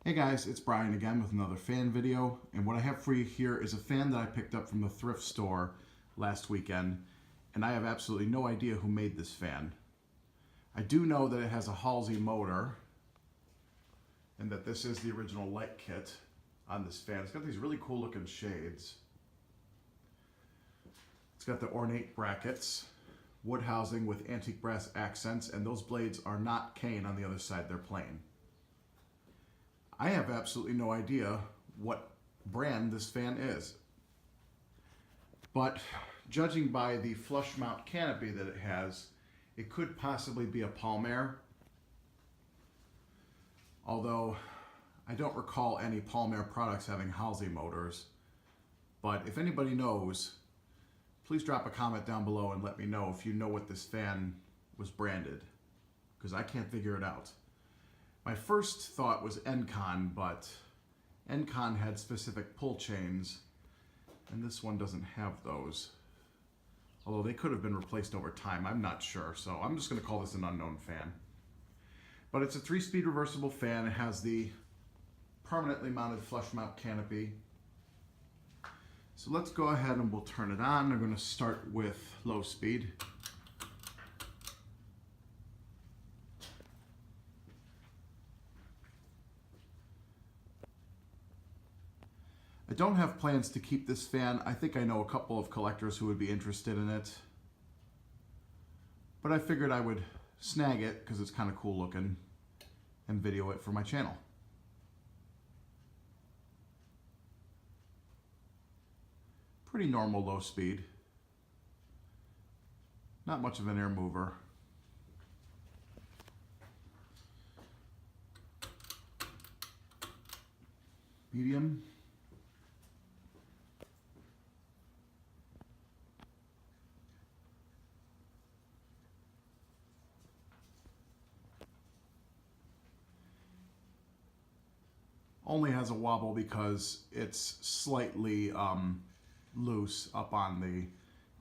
Hey guys, it's Brian again with another fan video, and what I have for you here is a fan that I picked up from the thrift store last weekend, and I have absolutely no idea who made this fan. I do know that it has a Halsey motor, and that this is the original light kit on this fan. It's got these really cool looking shades. It's got the ornate brackets, wood housing with antique brass accents, and those blades are not cane on the other side, they're plain. I have absolutely no idea what brand this fan is. But judging by the flush mount canopy that it has, it could possibly be a Palmair. Although I don't recall any Palmair products having Halsey motors. But if anybody knows, please drop a comment down below and let me know if you know what this fan was branded, because I can't figure it out. My first thought was Encon, but Encon had specific pull chains, and this one doesn't have those. Although they could have been replaced over time, I'm not sure, so I'm just going to call this an unknown fan. But it's a 3-speed reversible fan. It has the permanently mounted flush mount canopy. So let's go ahead and we'll turn it on. I'm going to start with low speed. I don't have plans to keep this fan. I think I know a couple of collectors who would be interested in it. But I figured I would snag it because it's kind of cool looking and video it for my channel. Pretty normal low speed. Not much of an air mover. Medium. Only has a wobble because it's slightly loose up on the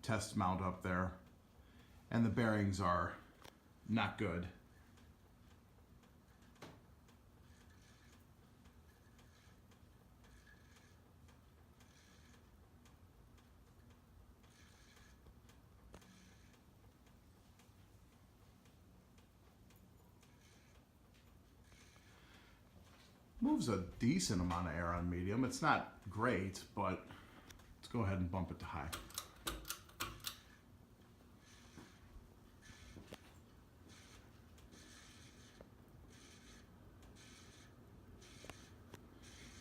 test mount up there, and the bearings are not good. Moves a decent amount of air on medium. It's not great, but let's go ahead and bump it to high.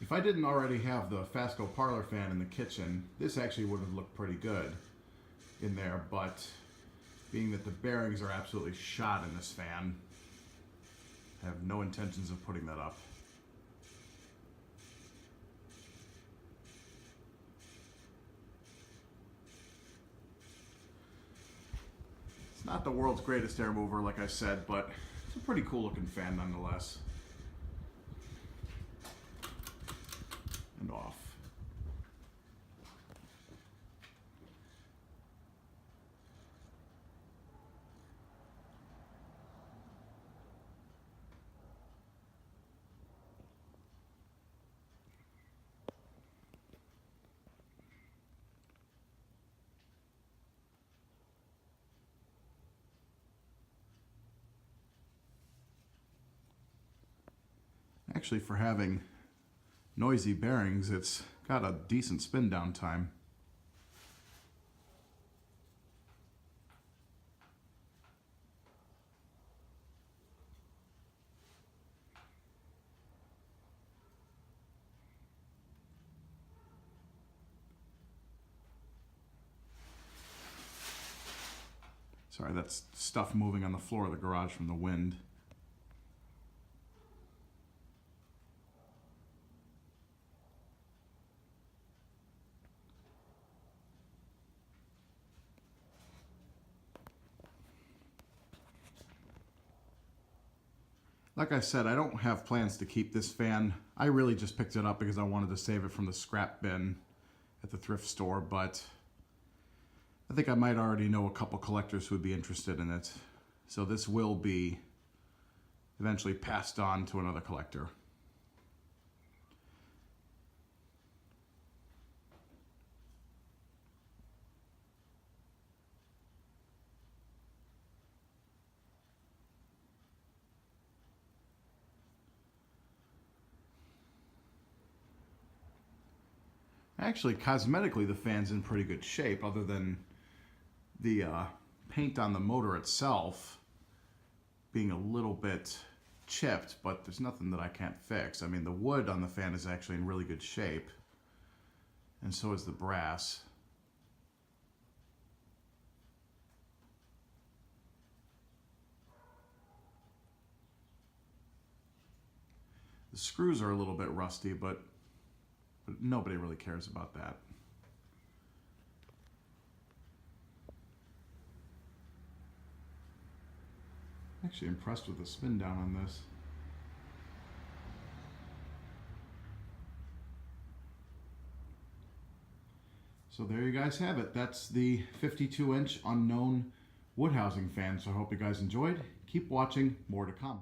If I didn't already have the Fasco parlor fan in the kitchen, this actually would have looked pretty good in there, but being that the bearings are absolutely shot in this fan, I have no intentions of putting that up. Not the world's greatest air mover, like I said, but it's a pretty cool looking fan nonetheless. And off. Actually, for having noisy bearings, it's got a decent spin down time. Sorry, that's stuff moving on the floor of the garage from the wind. Like I said, I don't have plans to keep this fan. I really just picked it up because I wanted to save it from the scrap bin at the thrift store, but I think I might already know a couple collectors who would be interested in it. So this will be eventually passed on to another collector. Actually, cosmetically, the fan's in pretty good shape, other than the paint on the motor itself being a little bit chipped, but there's nothing that I can't fix. I mean, the wood on the fan is actually in really good shape, and so is the brass. The screws are a little bit rusty, but nobody really cares about that. Actually impressed with the spin down on this. So there you guys have it. That's the 52-inch Unknown wood housing fan. So I hope you guys enjoyed. Keep watching, more to come.